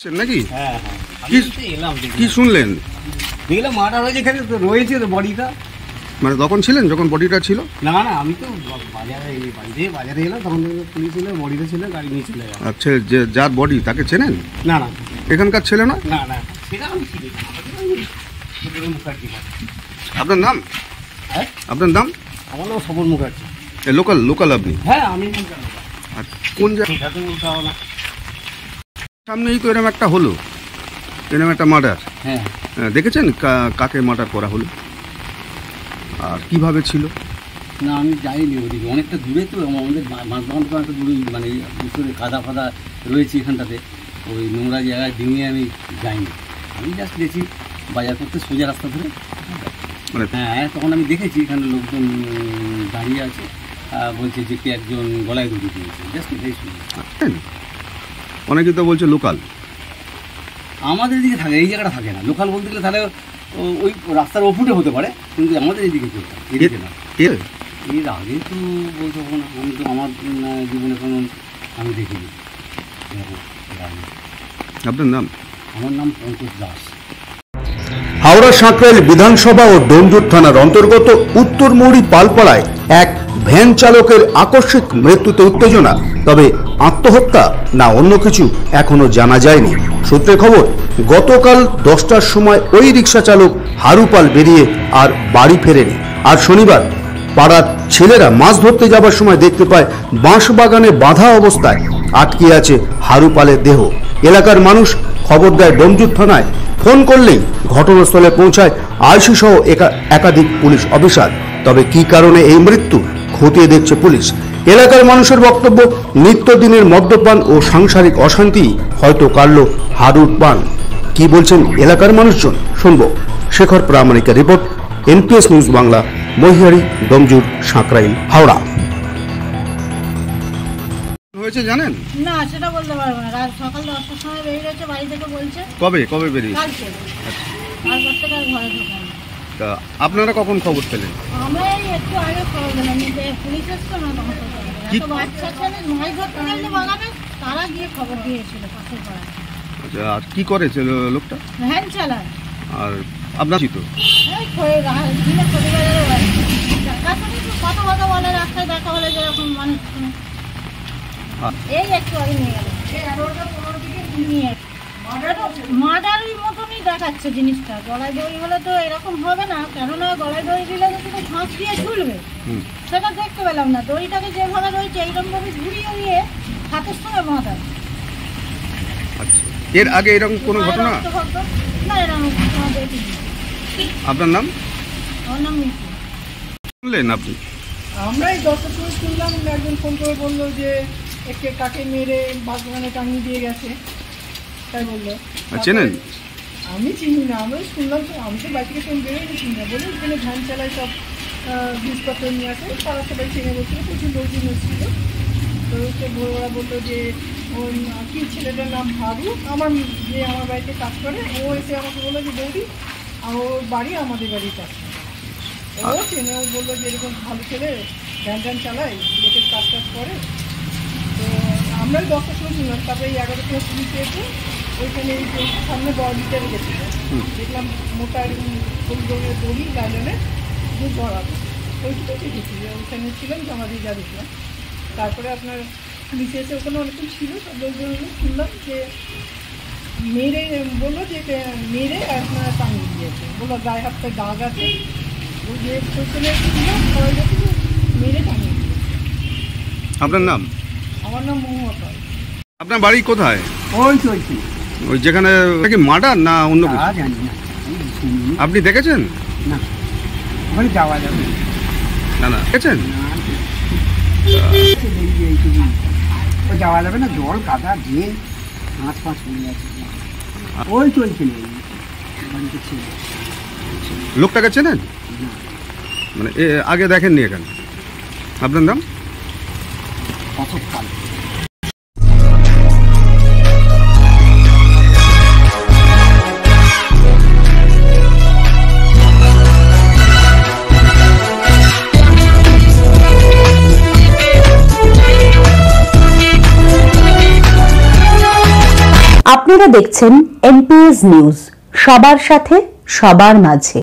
নাকি? হ্যাঁ কি শুনলেন? দেখলাম মার্ডার হয়েছে, এখানে তো রয়েছে তো বডিটা। মানে তখন ছিলেন যখন বডিটা ছিল? না না, আমি তো বাজারে এলাম, তখন পুলিশ ছিল, বডিটা ছিল, গাড়ি নিয়ে চলে গেল। আচ্ছা, যে যার বডি তাকে চেনেন? না না, এখানকার ছেলে না? না না, সেটা আমি চিনি না। মুখার্জি। আপনার নাম? হ্যাঁ, আপনার নাম? আমার নাম স্বপন মুখার্জি। লোকাল আপনি? হ্যাঁ, আমি কোন জায়গা? সেটা তো বলতে হবে না। সামনেই তো এরকম একটা হলো, এরকম একটা মার্ডার। হ্যাঁ, দেখেছেন কাকে মার্ডার করা হলো আর কিভাবে ছিল? না আমি যাইনি ওদিকে, অনেকটা দূরে তো, আমাদের বাঁধবান তো একটা দূরে, মানে ভিতরে কাদা ফাদা রয়েছে এখানটাতে, ওই নোংরা জায়গায় ডিঙিয়ে আমি যাইনি। আমি জাস্ট গেছি বাজার করতে সোজা রাস্তা ধরে। মানে হ্যাঁ, তখন আমি দেখেছি এখানে লোকজন দাঁড়িয়ে আছে, বলছে যে কি একজন গলায় দড়ি দিয়েছে, জাস্ট এটাই শুনি। অনেকে তো বলছে লোকাল। আমাদের দিকে থাকে, এই জায়গাটা থাকে না। লোকাল বলতে গেলে তাহলে ওই রাস্তার ওপরে হতে পারে, কিন্তু আমাদের এদিকে চলতে এদিকে না। এর আগে তো বলতে পারবো না, আমি তো আমার জীবনে কোনো আমি দেখিনি। আপনার নাম? আমার নাম পঙ্কজ দাস। হাওড়া সাঁকরাইল বিধানসভা ও ডোমজুর থানার অন্তর্গত উত্তরমৌরি পালপাড়ায় এক ভ্যান চালকের আকস্মিক মৃত্যুতে উত্তেজনা। তবে আত্মহত্যা না অন্য কিছু এখনো জানা যায়নি। সূত্রে খবর, গতকাল 10টার সময় ওই রিক্সা চালক হারুপাল বেরিয়ে আর বাড়ি ফেরেনি। আর শনিবার পাড়ার ছেলেরা মাছ ধরতে যাবার সময় দেখতে পায় বাঁশবাগানে বাঁধা অবস্থায় আটকে আছে হারুপালের দেহ। এলাকার মানুষ খবর দেয় ডোমজুর থানায়। ফোন করলেই ঘটনাস্থলে পৌঁছায় আইসি সহ একাধিক পুলিশ অফিসার। তবে কি কারণে এই মৃত্যু খতিয়ে দেখছে পুলিশ। এলাকার মানুষের বক্তব্য, নিত্যদিনের মদ্যপান ও সাংসারিক অশান্তি হয়তো কাটল হারুর পান। কি বলছেন এলাকার মানুষজন শুনব। শেখর প্রামাণিকের report, NPS news Bangla, Mahiyari, Domjur, Sankrail, Howrah. হয়েছে জানেন? না, সেটা বলতে পারবো না। রাত সকাল 10টার সময় বেরিয়েছে বাড়ি থেকে, বলছে। কবে বেরিয়েছে? কালকে। তারপর থেকে আর ঘরে ঢোকেনি। তা আপনারা কখন খবর পেলেন? আমরা এই একটু আগে খবর পেলাম যে পুলিশ এসছে না, তখন কি? বাচ্চা ছেলে মাছ ধরতে গেলে বাগানে, তারা গিয়ে খবর দিয়েছিল পাশের পাড়ায়। আচ্ছা, আর কি করেছে লোকটা? ভ্যান চালায়। আর আপনার তো কথা কথা বলে, রাস্তায় দেখা হলে যেরকম মানুষ এই একটু আগে নিয়ে গেল, 11টা-15 দিকে নিয়ে মার্ডারের মতনই দেখাচ্ছে জিনিসটা। গলায় দড়ি হলে তো এরকম হবে না, কেননা গলায় দড়ি দিলে তো শুধু ফাঁস দিয়ে ঝুলবে, সেটা দেখতে পেলাম না। দড়িটাকে যেভাবে রয়েছে এইরকম ভাবে ঘুরিয়ে নিয়ে হাতের সঙ্গে বাঁধা। আচ্ছা, এর আগে এরকম কোনো ঘটনা? না, এরকম ঘটনা দেখিনি। আপনার নাম? আমার নাম মিঠু। শুনলেন আপনি? আমরাই 10টার সময় শুনলাম, একজন ফোন করে বললো যে একে কাকে মেরে বাগানে টাঙিয়ে দিয়ে গেছে, তাই বললো। চেনেন? আমি চিনি না, আমরা শুনলাম তো, আমি তো বাড়ি থেকে ফোন বেরোয়নি, চিনি না বলে এখানে ভ্যান চালায়, সব জিনিসপত্র নিয়ে আসে, তারা সবাই চিনে বলছিল, প্রচুর লোকজন এসেছিল। তো হচ্ছে ভোরবেলা বললো যে ওর কি ছেলেটার নাম হারু, আমার বাড়িতে কাজ করে, ও এসে আমাকে বললো যে বৌদি ওর বাড়ি আমাদের বাড়ির কাছে। ও চেনে, ও বললো যে এরকম ভালো ছেলে, ভ্যান চালায়, লোকের কাজ করে। তো আমরাই 10টার সময় শুনলাম, তারপরে 11টার সময় পুলিশ এসে ওইখানে সামনে বড় লিটারে গেছিল, দেখলাম মোটা হলুদ রঙের দড়ি লাইনে দুধ ধরাবে, ওইটুকু দেখেছি, ওইখানে ছিলাম, জমা দিয়ে যা দেখলাম। তারপরে আপনার পুলিশ এসে ওখানে অনেকক্ষণ ছিল, সব লোকজন শুনলাম যে মেরে, বললো যে মেরে আপনার টাঙিয়ে দিয়েছে, বললো গায়ে হাতটা দাগ আছে, ওই যে পেছনে ছিল সবাই গেছে মেরে টাঙিয়ে দিয়েছে। আপনার নাম? আমার নাম মহুয়া। আপনার বাড়ি কোথায়? ওই চলছি, ওই যেখানে কি মার্ডার না অন্য কিছু? জানি না, আপনি দেখেছেন? না ওখানে যাওয়া যাবে না, দেখেছেন? ওই যাওয়া যাবে না, জল কাদা দিয়ে মাছ পড়ে আছে, ওই চলছে না বাড়িতে ছিল। লোকটাকে চেনেন? মানে আগে দেখেননি এখানে? আপনার নাম? অশোক পাল। আপনারা দেখছেন এনপিএস নিউজ, সবার সাথে সবার মাঝে।